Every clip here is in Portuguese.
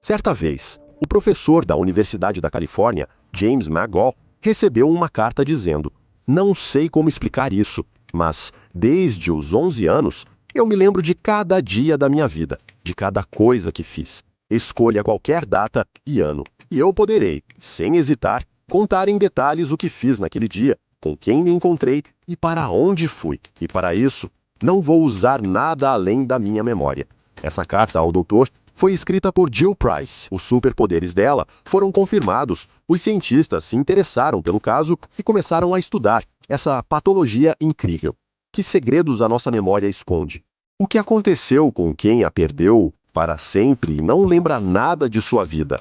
Certa vez, o professor da Universidade da Califórnia, James McGaugh, recebeu uma carta dizendo: "Não sei como explicar isso, mas desde os 11 anos eu me lembro de cada dia da minha vida, de cada coisa que fiz. Escolha qualquer data e ano, e eu poderei, sem hesitar, contar em detalhes o que fiz naquele dia, com quem me encontrei e para onde fui. E para isso, não vou usar nada além da minha memória." Essa carta ao doutor foi escrita por Jill Price. Os superpoderes dela foram confirmados. Os cientistas se interessaram pelo caso e começaram a estudar essa patologia incrível. Que segredos a nossa memória esconde? O que aconteceu com quem a perdeu para sempre e não lembra nada de sua vida?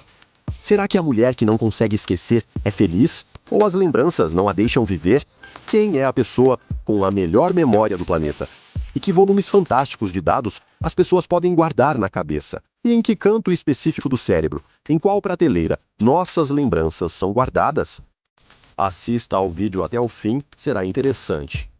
Será que a mulher que não consegue esquecer é feliz? Ou as lembranças não a deixam viver? Quem é a pessoa com a melhor memória do planeta? E que volumes fantásticos de dados as pessoas podem guardar na cabeça? E em que canto específico do cérebro? Em qual prateleira nossas lembranças são guardadas? Assista ao vídeo até o fim, será interessante.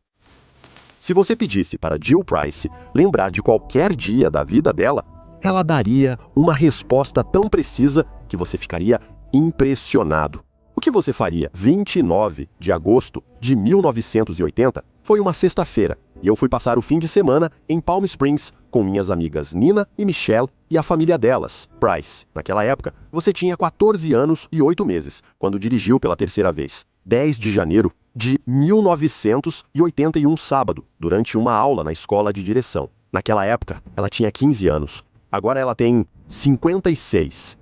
Se você pedisse para Jill Price lembrar de qualquer dia da vida dela, ela daria uma resposta tão precisa que você ficaria impressionado. O que você faria? 29 de agosto de 1980 foi uma sexta-feira e eu fui passar o fim de semana em Palm Springs com minhas amigas Nina e Michelle e a família delas, Price. Naquela época, você tinha 14 anos e 8 meses, quando dirigiu pela terceira vez. 10 de janeiro de 1981, sábado, durante uma aula na escola de direção. Naquela época, ela tinha 15 anos. Agora ela tem 56.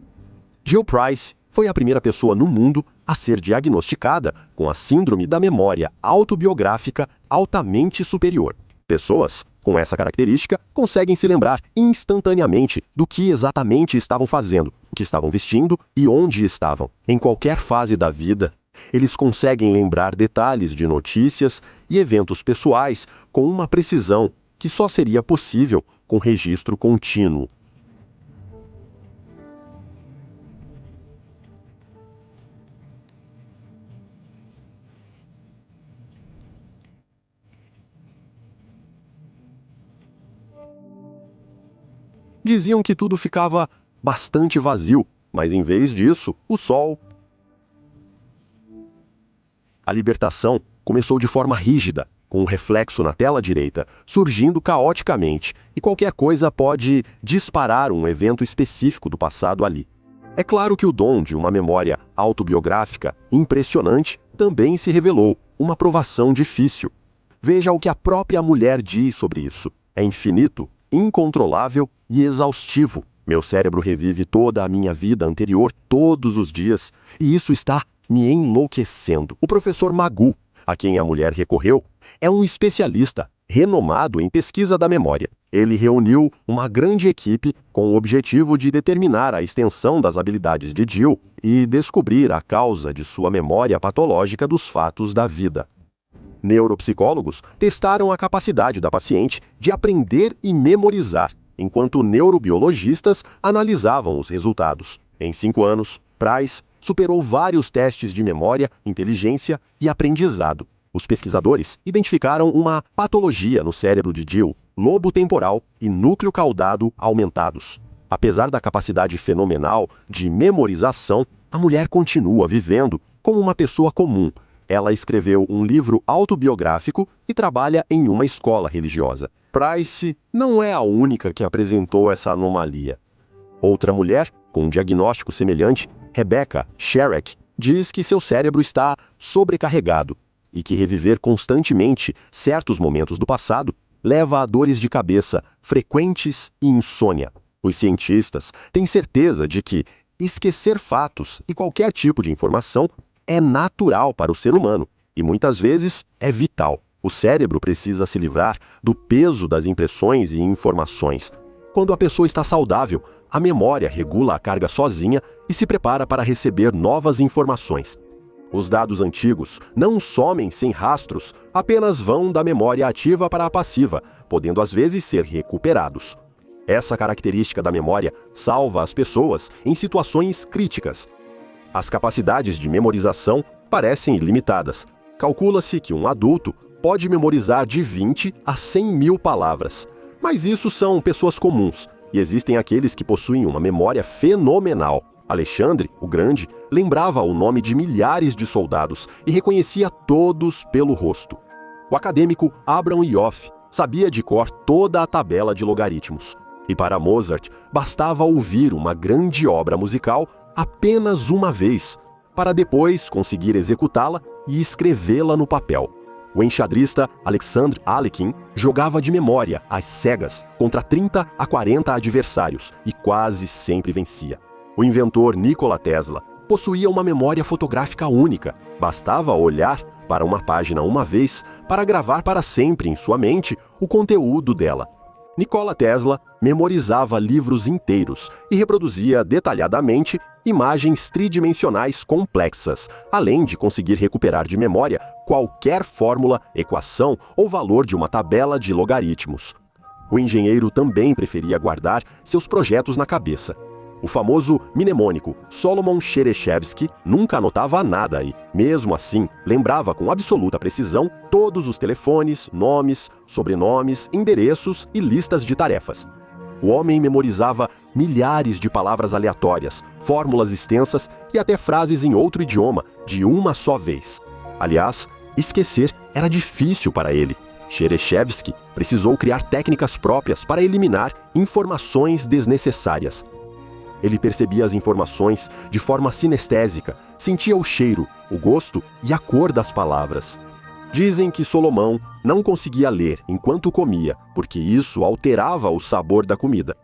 Jill Price foi a primeira pessoa no mundo a ser diagnosticada com a síndrome da memória autobiográfica altamente superior. Pessoas com essa característica conseguem se lembrar instantaneamente do que exatamente estavam fazendo, o que estavam vestindo e onde estavam. Em qualquer fase da vida, eles conseguem lembrar detalhes de notícias e eventos pessoais com uma precisão que só seria possível com registro contínuo. Diziam que tudo ficava bastante vazio, mas em vez disso, o sol. A libertação começou de forma rígida, com um reflexo na tela direita, surgindo caoticamente, e qualquer coisa pode disparar um evento específico do passado ali. É claro que o dom de uma memória autobiográfica impressionante também se revelou uma provação difícil. Veja o que a própria mulher diz sobre isso. É infinito, incontrolável e exaustivo. Meu cérebro revive toda a minha vida anterior todos os dias, e isso está me enlouquecendo. O professor Magoo, a quem a mulher recorreu, é um especialista renomado em pesquisa da memória. Ele reuniu uma grande equipe com o objetivo de determinar a extensão das habilidades de Jill e descobrir a causa de sua memória patológica dos fatos da vida. Neuropsicólogos testaram a capacidade da paciente de aprender e memorizar, enquanto neurobiologistas analisavam os resultados. Em 5 anos, Price superou vários testes de memória, inteligência e aprendizado. Os pesquisadores identificaram uma patologia no cérebro de Jill, lobo temporal e núcleo caudado aumentados. Apesar da capacidade fenomenal de memorização, a mulher continua vivendo como uma pessoa comum. Ela escreveu um livro autobiográfico e trabalha em uma escola religiosa. Price não é a única que apresentou essa anomalia. Outra mulher, com um diagnóstico semelhante, Rebecca Sherrack, diz que seu cérebro está sobrecarregado e que reviver constantemente certos momentos do passado leva a dores de cabeça frequentes e insônia. Os cientistas têm certeza de que esquecer fatos e qualquer tipo de informação é natural para o ser humano e muitas vezes é vital. O cérebro precisa se livrar do peso das impressões e informações. Quando a pessoa está saudável, a memória regula a carga sozinha e se prepara para receber novas informações. Os dados antigos não somem sem rastros, apenas vão da memória ativa para a passiva, podendo às vezes ser recuperados. Essa característica da memória salva as pessoas em situações críticas. As capacidades de memorização parecem ilimitadas. Calcula-se que um adulto pode memorizar de 20 a 100 mil palavras. Mas isso são pessoas comuns. E existem aqueles que possuem uma memória fenomenal. Alexandre, o Grande, lembrava o nome de milhares de soldados e reconhecia todos pelo rosto. O acadêmico Abraham Ioff sabia de cor toda a tabela de logaritmos. E para Mozart, bastava ouvir uma grande obra musical apenas uma vez, para depois conseguir executá-la e escrevê-la no papel. O enxadrista Alexandre Alekhine jogava de memória, às cegas, contra 30 a 40 adversários e quase sempre vencia. O inventor Nikola Tesla possuía uma memória fotográfica única. Bastava olhar para uma página uma vez para gravar para sempre em sua mente o conteúdo dela. Nikola Tesla memorizava livros inteiros e reproduzia detalhadamente imagens tridimensionais complexas, além de conseguir recuperar de memória qualquer fórmula, equação ou valor de uma tabela de logaritmos. O engenheiro também preferia guardar seus projetos na cabeça. O famoso mnemônico Solomon Chereshevsky nunca anotava nada e, mesmo assim, lembrava com absoluta precisão todos os telefones, nomes, sobrenomes, endereços e listas de tarefas. O homem memorizava milhares de palavras aleatórias, fórmulas extensas e até frases em outro idioma de uma só vez. Aliás, esquecer era difícil para ele. Chereshevsky precisou criar técnicas próprias para eliminar informações desnecessárias. Ele percebia as informações de forma sinestésica, sentia o cheiro, o gosto e a cor das palavras. Dizem que Salomão não conseguia ler enquanto comia, porque isso alterava o sabor da comida.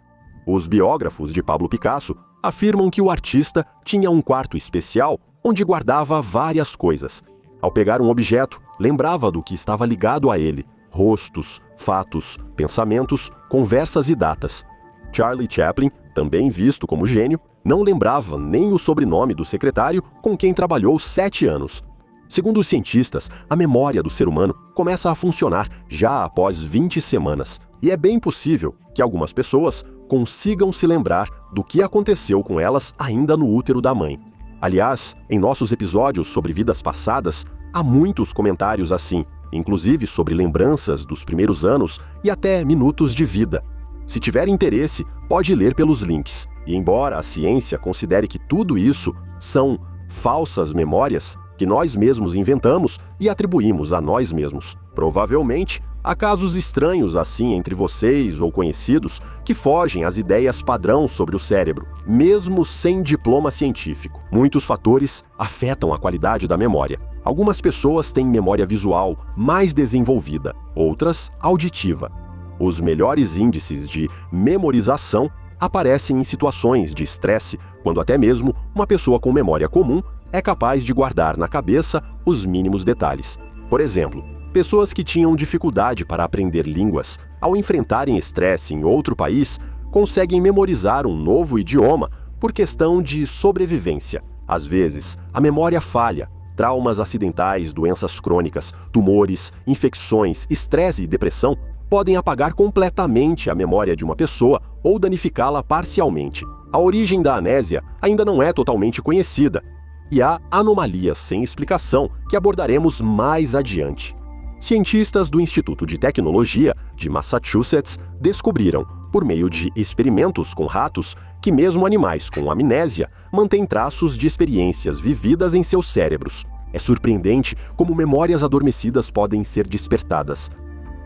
Os biógrafos de Pablo Picasso afirmam que o artista tinha um quarto especial onde guardava várias coisas. Ao pegar um objeto, lembrava do que estava ligado a ele: rostos, fatos, pensamentos, conversas e datas. Charlie Chaplin, também visto como gênio, não lembrava nem o sobrenome do secretário com quem trabalhou 7 anos. Segundo os cientistas, a memória do ser humano começa a funcionar já após 20 semanas, e é bem possível que algumas pessoas consigam se lembrar do que aconteceu com elas ainda no útero da mãe. Aliás, em nossos episódios sobre vidas passadas, há muitos comentários assim, inclusive sobre lembranças dos primeiros anos e até minutos de vida. Se tiver interesse, pode ler pelos links. E embora a ciência considere que tudo isso são falsas memórias que nós mesmos inventamos e atribuímos a nós mesmos, provavelmente há casos estranhos assim entre vocês ou conhecidos que fogem às ideias padrão sobre o cérebro, mesmo sem diploma científico. Muitos fatores afetam a qualidade da memória. Algumas pessoas têm memória visual mais desenvolvida, outras auditiva. Os melhores índices de memorização aparecem em situações de estresse, quando até mesmo uma pessoa com memória comum é capaz de guardar na cabeça os mínimos detalhes. Por exemplo, pessoas que tinham dificuldade para aprender línguas, ao enfrentarem estresse em outro país, conseguem memorizar um novo idioma por questão de sobrevivência. Às vezes, a memória falha. Traumas acidentais, doenças crônicas, tumores, infecções, estresse e depressão podem apagar completamente a memória de uma pessoa ou danificá-la parcialmente. A origem da amnésia ainda não é totalmente conhecida, e há anomalias sem explicação que abordaremos mais adiante. Cientistas do Instituto de Tecnologia de Massachusetts descobriram, por meio de experimentos com ratos, que mesmo animais com amnésia mantêm traços de experiências vividas em seus cérebros. É surpreendente como memórias adormecidas podem ser despertadas.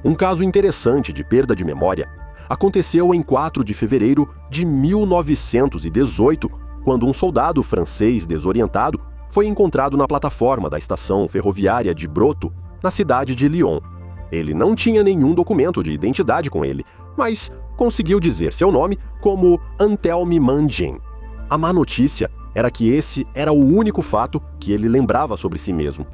Um caso interessante de perda de memória aconteceu em 4 de fevereiro de 1918, quando um soldado francês desorientado foi encontrado na plataforma da estação ferroviária de Broto, na cidade de Lyon. Ele não tinha nenhum documento de identidade com ele, mas conseguiu dizer seu nome como Antelme Mangin. A má notícia era que esse era o único fato que ele lembrava sobre si mesmo.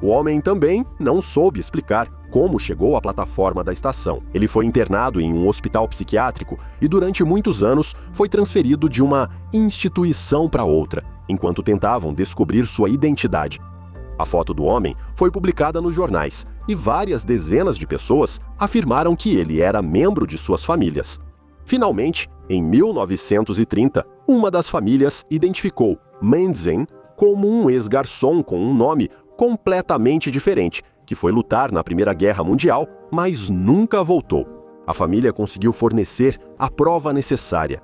O homem também não soube explicar como chegou à plataforma da estação. Ele foi internado em um hospital psiquiátrico e durante muitos anos foi transferido de uma instituição para outra, enquanto tentavam descobrir sua identidade. A foto do homem foi publicada nos jornais e várias dezenas de pessoas afirmaram que ele era membro de suas famílias. Finalmente, em 1930, uma das famílias identificou Manzin como um ex-garçom com um nome completamente diferente, que foi lutar na Primeira Guerra Mundial, mas nunca voltou. a família conseguiu fornecer a prova necessária.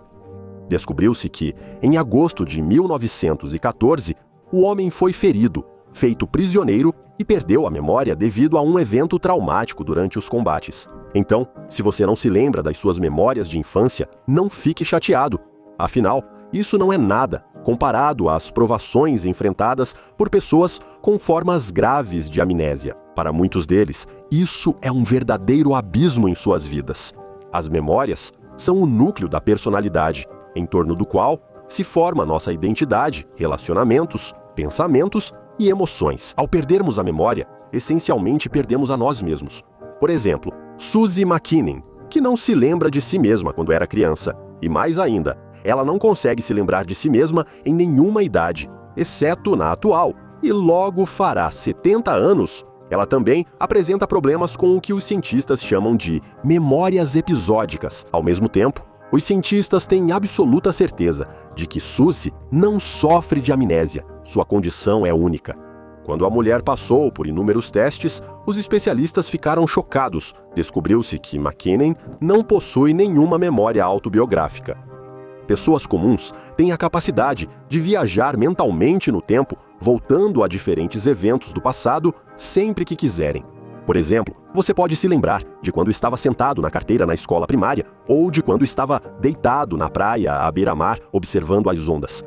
Descobriu-se que, em agosto de 1914, o homem foi ferido, feito prisioneiro e perdeu a memória devido a um evento traumático durante os combates. Então, se você não se lembra das suas memórias de infância, não fique chateado. Afinal, isso não é nada comparado às provações enfrentadas por pessoas com formas graves de amnésia. Para muitos deles, isso é um verdadeiro abismo em suas vidas. As memórias são o núcleo da personalidade, em torno do qual se forma nossa identidade, relacionamentos, pensamentos e emoções. Ao perdermos a memória, essencialmente perdemos a nós mesmos. Por exemplo, Susie McKinnon, que não se lembra de si mesma quando era criança. E mais ainda, ela não consegue se lembrar de si mesma em nenhuma idade, exceto na atual, e logo fará 70 anos. Ela também apresenta problemas com o que os cientistas chamam de memórias episódicas. Ao mesmo tempo, os cientistas têm absoluta certeza de que Susie não sofre de amnésia. Sua condição é única. Quando a mulher passou por inúmeros testes, os especialistas ficaram chocados. Descobriu-se que McKinnon não possui nenhuma memória autobiográfica. Pessoas comuns têm a capacidade de viajar mentalmente no tempo, voltando a diferentes eventos do passado sempre que quiserem. Por exemplo, você pode se lembrar de quando estava sentado na carteira na escola primária ou de quando estava deitado na praia à beira-mar observando as ondas.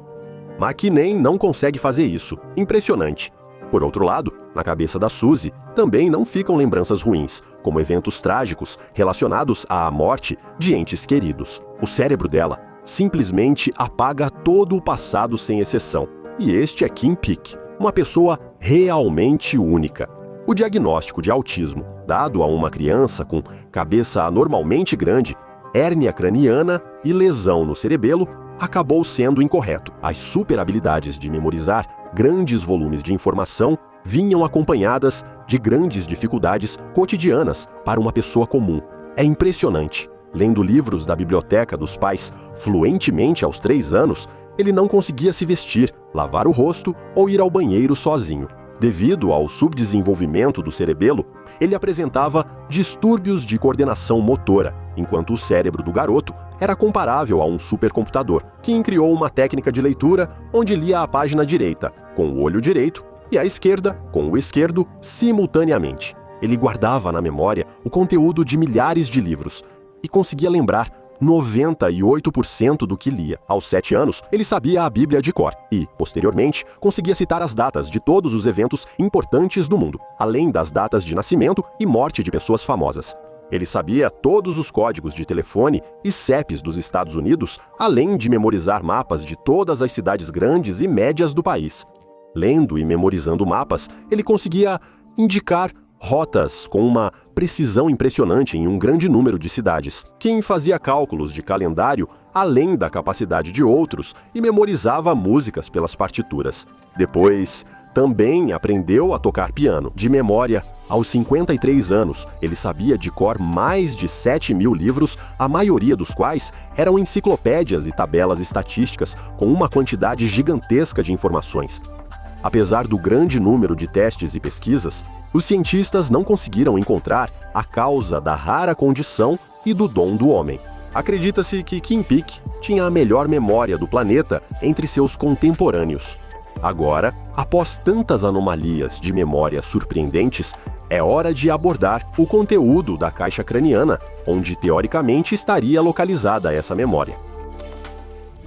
McKinnon não consegue fazer isso. Impressionante. Por outro lado, na cabeça da Susie também não ficam lembranças ruins, como eventos trágicos relacionados à morte de entes queridos. O cérebro dela simplesmente apaga todo o passado sem exceção. E este é Kim Peek, uma pessoa realmente única. O diagnóstico de autismo, dado a uma criança com cabeça anormalmente grande, hérnia craniana e lesão no cerebelo, acabou sendo incorreto. As superhabilidades de memorizar grandes volumes de informação vinham acompanhadas de grandes dificuldades cotidianas para uma pessoa comum. É impressionante. Lendo livros da biblioteca dos pais fluentemente aos 3 anos, ele não conseguia se vestir, lavar o rosto ou ir ao banheiro sozinho. Devido ao subdesenvolvimento do cerebelo, ele apresentava distúrbios de coordenação motora, enquanto o cérebro do garoto era comparável a um supercomputador. Kim criou uma técnica de leitura onde lia a página direita com o olho direito e a esquerda com o esquerdo simultaneamente. Ele guardava na memória o conteúdo de milhares de livros e conseguia lembrar 98% do que lia. Aos 7 anos, ele sabia a Bíblia de cor e, posteriormente, conseguia citar as datas de todos os eventos importantes do mundo, além das datas de nascimento e morte de pessoas famosas. Ele sabia todos os códigos de telefone e CEPs dos Estados Unidos, além de memorizar mapas de todas as cidades grandes e médias do país. Lendo e memorizando mapas, ele conseguia indicar rotas com uma precisão impressionante em um grande número de cidades. Kim fazia cálculos de calendário além da capacidade de outros e memorizava músicas pelas partituras. Depois, também aprendeu a tocar piano, de memória. Aos 53 anos, ele sabia de cor mais de 7.000 livros, a maioria dos quais eram enciclopédias e tabelas estatísticas com uma quantidade gigantesca de informações. Apesar do grande número de testes e pesquisas, os cientistas não conseguiram encontrar a causa da rara condição e do dom do homem. Acredita-se que Kim Peek tinha a melhor memória do planeta entre seus contemporâneos. Agora, após tantas anomalias de memória surpreendentes, é hora de abordar o conteúdo da caixa craniana, onde teoricamente estaria localizada essa memória.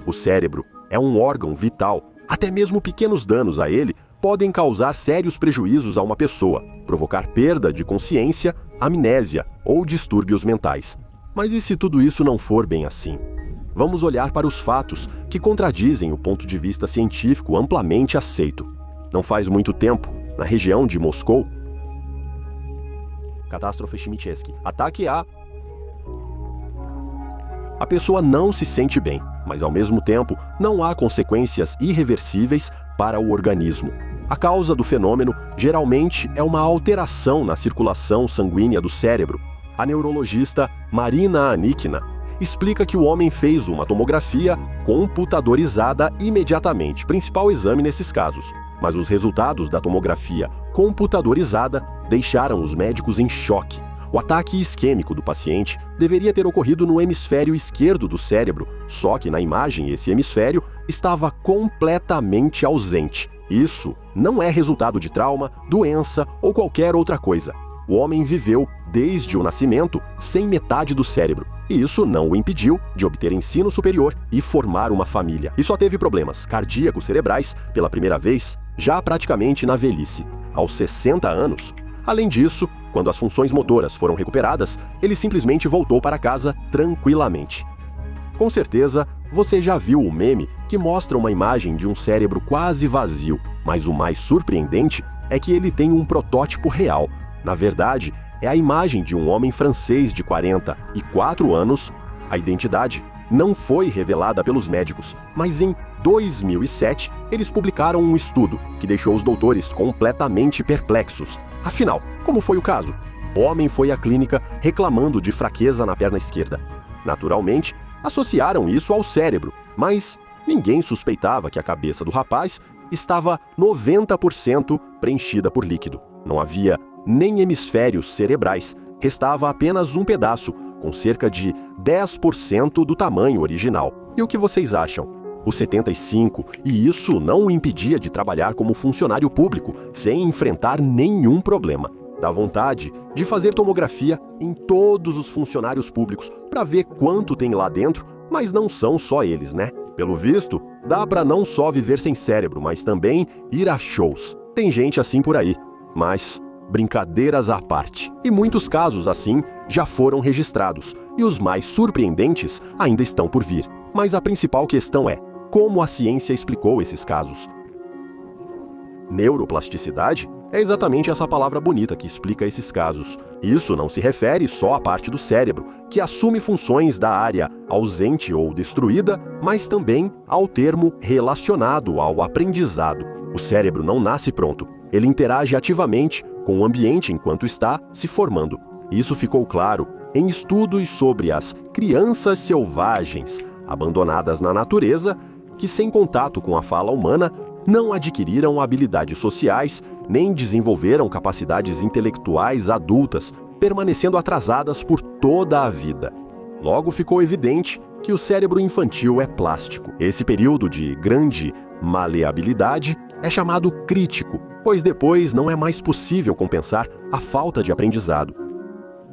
O cérebro é um órgão vital. Até mesmo pequenos danos a ele podem causar sérios prejuízos a uma pessoa, provocar perda de consciência, amnésia ou distúrbios mentais. Mas e se tudo isso não for bem assim? Vamos olhar para os fatos que contradizem o ponto de vista científico amplamente aceito. Não faz muito tempo, na região de Moscou, catástrofe Chmielewski, ataque a pessoa não se sente bem, mas ao mesmo tempo não há consequências irreversíveis para o organismo. A causa do fenômeno geralmente é uma alteração na circulação sanguínea do cérebro. A neurologista Marina Anikina explica que o homem fez uma tomografia computadorizada imediatamente, principal exame nesses casos. Mas os resultados da tomografia computadorizada deixaram os médicos em choque. O ataque isquêmico do paciente deveria ter ocorrido no hemisfério esquerdo do cérebro, só que na imagem esse hemisfério estava completamente ausente. Isso não é resultado de trauma, doença ou qualquer outra coisa. O homem viveu, desde o nascimento, sem metade do cérebro, e isso não o impediu de obter ensino superior e formar uma família. E só teve problemas cardíacos cerebrais pela primeira vez, já praticamente na velhice, aos 60 anos. Além disso, quando as funções motoras foram recuperadas, ele simplesmente voltou para casa tranquilamente. Com certeza, você já viu o meme que mostra uma imagem de um cérebro quase vazio, mas o mais surpreendente é que ele tem um protótipo real. Na verdade, é a imagem de um homem francês de 44 anos. A identidade não foi revelada pelos médicos, mas em 2007 eles publicaram um estudo que deixou os doutores completamente perplexos. Afinal, como foi o caso? O homem foi à clínica reclamando de fraqueza na perna esquerda. Naturalmente, associaram isso ao cérebro, mas ninguém suspeitava que a cabeça do rapaz estava 90% preenchida por líquido. Não havia nem hemisférios cerebrais, restava apenas um pedaço, com cerca de 10% do tamanho original. E o que vocês acham? Os 75, e isso não o impedia de trabalhar como funcionário público, sem enfrentar nenhum problema. Dá vontade de fazer tomografia em todos os funcionários públicos para ver quanto tem lá dentro, mas não são só eles, né? Pelo visto, dá para não só viver sem cérebro, mas também ir a shows. Tem gente assim por aí, mas brincadeiras à parte. E muitos casos assim já foram registrados, e os mais surpreendentes ainda estão por vir. Mas a principal questão é: como a ciência explicou esses casos? Neuroplasticidade é exatamente essa palavra bonita que explica esses casos. Isso não se refere só à parte do cérebro, que assume funções da área ausente ou destruída, mas também ao termo relacionado ao aprendizado. O cérebro não nasce pronto, ele interage ativamente com o ambiente enquanto está se formando. Isso ficou claro em estudos sobre as crianças selvagens, abandonadas na natureza, que sem contato com a fala humana, não adquiriram habilidades sociais, nem desenvolveram capacidades intelectuais adultas, permanecendo atrasadas por toda a vida. Logo ficou evidente que o cérebro infantil é plástico. Esse período de grande maleabilidade é chamado crítico, pois depois não é mais possível compensar a falta de aprendizado.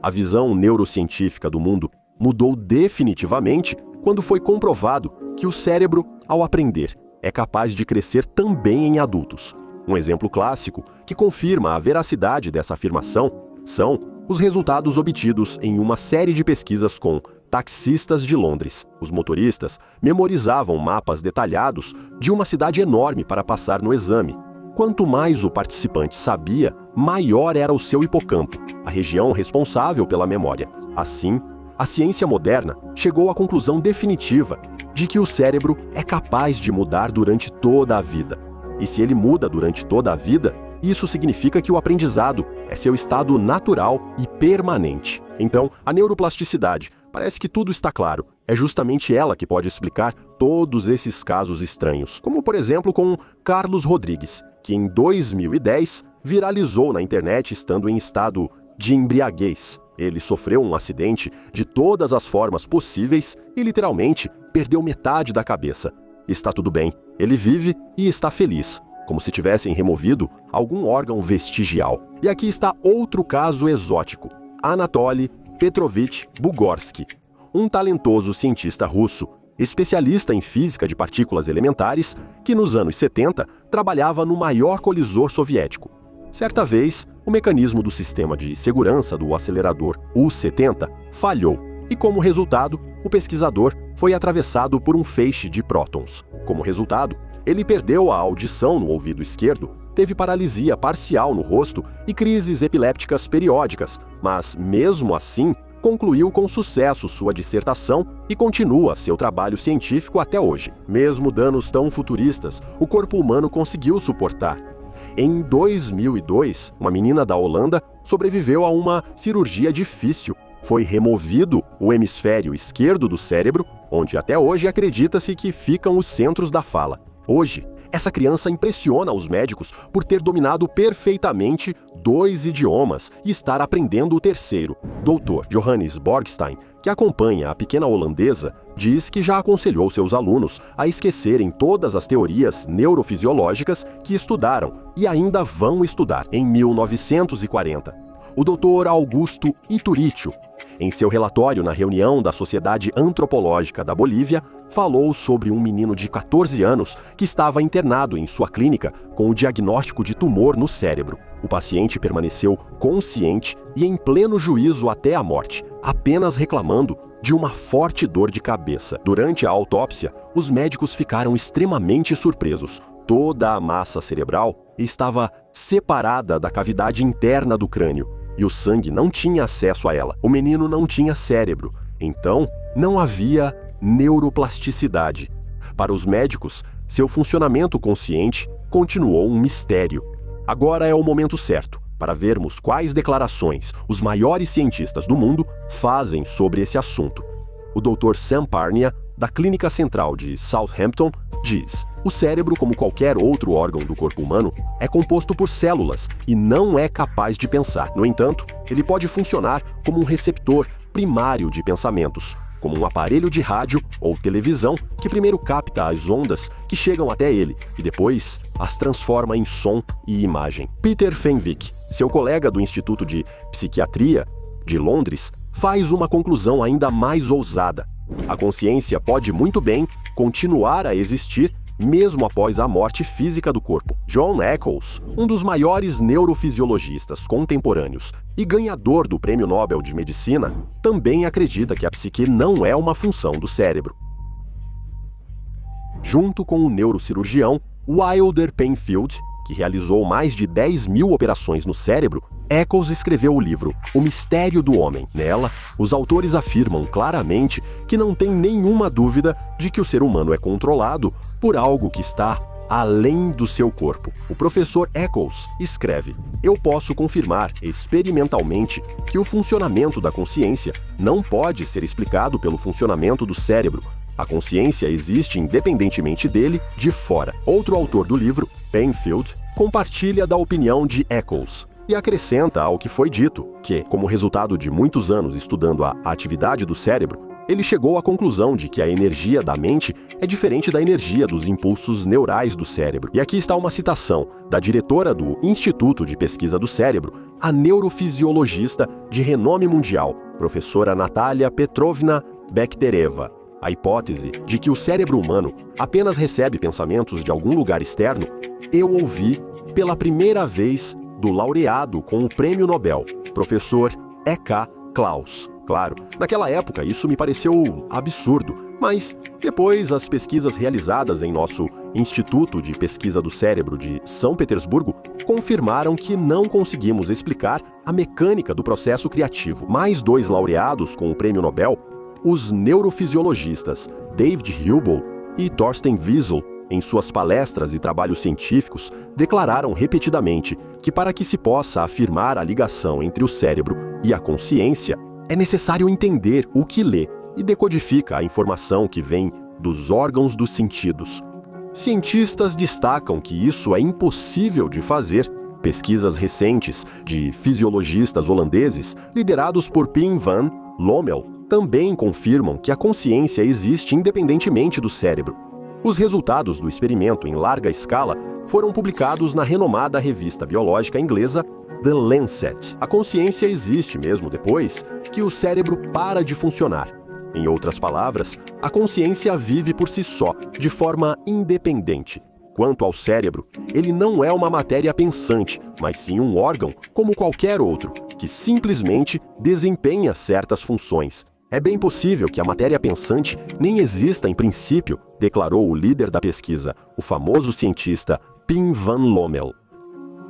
A visão neurocientífica do mundo mudou definitivamente quando foi comprovado que o cérebro, ao aprender, é capaz de crescer também em adultos. Um exemplo clássico que confirma a veracidade dessa afirmação são os resultados obtidos em uma série de pesquisas com taxistas de Londres. Os motoristas memorizavam mapas detalhados de uma cidade enorme para passar no exame. Quanto mais o participante sabia, maior era o seu hipocampo, a região responsável pela memória. Assim, a ciência moderna chegou à conclusão definitiva de que o cérebro é capaz de mudar durante toda a vida. E se ele muda durante toda a vida, isso significa que o aprendizado é seu estado natural e permanente. Então, a neuroplasticidade, parece que tudo está claro. É justamente ela que pode explicar todos esses casos estranhos, como por exemplo com Carlos Rodrigues, que em 2010 viralizou na internet estando em estado de embriaguez. Ele sofreu um acidente de todas as formas possíveis e literalmente perdeu metade da cabeça. Está tudo bem, ele vive e está feliz, como se tivessem removido algum órgão vestigial. E aqui está outro caso exótico: Anatoly Petrovich Bugorsky, um talentoso cientista russo, especialista em física de partículas elementares, que nos anos 70 trabalhava no maior colisor soviético. Certa vez, o mecanismo do sistema de segurança do acelerador U-70 falhou e, como resultado, o pesquisador foi atravessado por um feixe de prótons. Como resultado, ele perdeu a audição no ouvido esquerdo, teve paralisia parcial no rosto e crises epilépticas periódicas, mas, mesmo assim, concluiu com sucesso sua dissertação e continua seu trabalho científico até hoje. Mesmo danos tão futuristas, o corpo humano conseguiu suportar. Em 2002, uma menina da Holanda sobreviveu a uma cirurgia difícil. Foi removido o hemisfério esquerdo do cérebro, onde até hoje acredita-se que ficam os centros da fala. Hoje, Essa criança impressiona os médicos por ter dominado perfeitamente 2 idiomas e estar aprendendo o terceiro. Dr. Johannes Borgstein, que acompanha a pequena holandesa, diz que já aconselhou seus alunos a esquecerem todas as teorias neurofisiológicas que estudaram e ainda vão estudar em 1940. O Dr. Augusto Iturriccio, em seu relatório na reunião da Sociedade Antropológica da Bolívia, falou sobre um menino de 14 anos que estava internado em sua clínica com o diagnóstico de tumor no cérebro. O paciente permaneceu consciente e em pleno juízo até a morte, apenas reclamando de uma forte dor de cabeça. Durante a autópsia, os médicos ficaram extremamente surpresos. Toda a massa cerebral estava separada da cavidade interna do crânio e o sangue não tinha acesso a ela. O menino não tinha cérebro, então não havia neuroplasticidade. Para os médicos, seu funcionamento consciente continuou um mistério. Agora é o momento certo para vermos quais declarações os maiores cientistas do mundo fazem sobre esse assunto. O Dr. Sam Parnia, da Clínica Central de Southampton, diz: o cérebro, como qualquer outro órgão do corpo humano, é composto por células e não é capaz de pensar. No entanto, ele pode funcionar como um receptor primário de pensamentos, como um aparelho de rádio ou televisão que primeiro capta as ondas que chegam até ele e depois as transforma em som e imagem. Peter Fenwick, seu colega do Instituto de Psiquiatria de Londres, faz uma conclusão ainda mais ousada. A consciência pode muito bem continuar a existir mesmo após a morte física do corpo. John Eccles, um dos maiores neurofisiologistas contemporâneos e ganhador do Prêmio Nobel de Medicina, também acredita que a psique não é uma função do cérebro. Junto com o neurocirurgião Wilder Penfield, que realizou mais de 10.000 operações no cérebro, Eccles escreveu o livro O Mistério do Homem. Nela, os autores afirmam claramente que não tem nenhuma dúvida de que o ser humano é controlado por algo que está além do seu corpo. O professor Eccles escreve: eu posso confirmar experimentalmente que o funcionamento da consciência não pode ser explicado pelo funcionamento do cérebro. A consciência existe independentemente dele, de fora. Outro autor do livro, Penfield, compartilha da opinião de Eccles e acrescenta ao que foi dito que, como resultado de muitos anos estudando a atividade do cérebro, ele chegou à conclusão de que a energia da mente é diferente da energia dos impulsos neurais do cérebro. E aqui está uma citação da diretora do Instituto de Pesquisa do Cérebro, a neurofisiologista de renome mundial, professora Natalia Petrovna Bektereva. A hipótese de que o cérebro humano apenas recebe pensamentos de algum lugar externo, eu ouvi pela primeira vez do laureado com o Prêmio Nobel, professor E.K. Klaus. Claro, naquela época isso me pareceu absurdo, mas depois as pesquisas realizadas em nosso Instituto de Pesquisa do Cérebro de São Petersburgo confirmaram que não conseguimos explicar a mecânica do processo criativo. Mais 2 laureados com o Prêmio Nobel, os neurofisiologistas David Hubel e Thorsten Wiesel, em suas palestras e trabalhos científicos, declararam repetidamente que para que se possa afirmar a ligação entre o cérebro e a consciência, é necessário entender o que lê e decodifica a informação que vem dos órgãos dos sentidos. Cientistas destacam que isso é impossível de fazer. Pesquisas recentes de fisiologistas holandeses, liderados por Pim van Lommel, também confirmam que a consciência existe independentemente do cérebro. Os resultados do experimento em larga escala foram publicados na renomada revista biológica inglesa The Lancet. A consciência existe mesmo depois que o cérebro para de funcionar. Em outras palavras, a consciência vive por si só, de forma independente. Quanto ao cérebro, ele não é uma matéria pensante, mas sim um órgão como qualquer outro, que simplesmente desempenha certas funções. É bem possível que a matéria pensante nem exista em princípio, declarou o líder da pesquisa, o famoso cientista Pim van Lommel.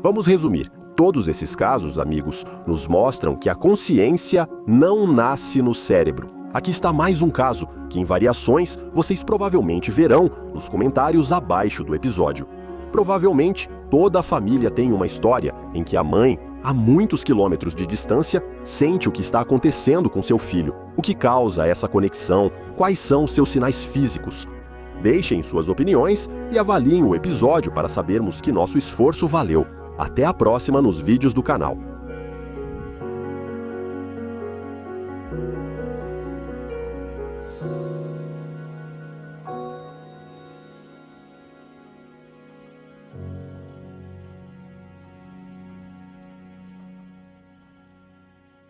Vamos resumir. Todos esses casos, amigos, nos mostram que a consciência não nasce no cérebro. Aqui está mais um caso, que em variações vocês provavelmente verão nos comentários abaixo do episódio. Provavelmente, toda a família tem uma história em que a mãe, a muitos quilômetros de distância, sente o que está acontecendo com seu filho, o que causa essa conexão, quais são seus sinais físicos. Deixem suas opiniões e avaliem o episódio para sabermos que nosso esforço valeu. Até a próxima nos vídeos do canal.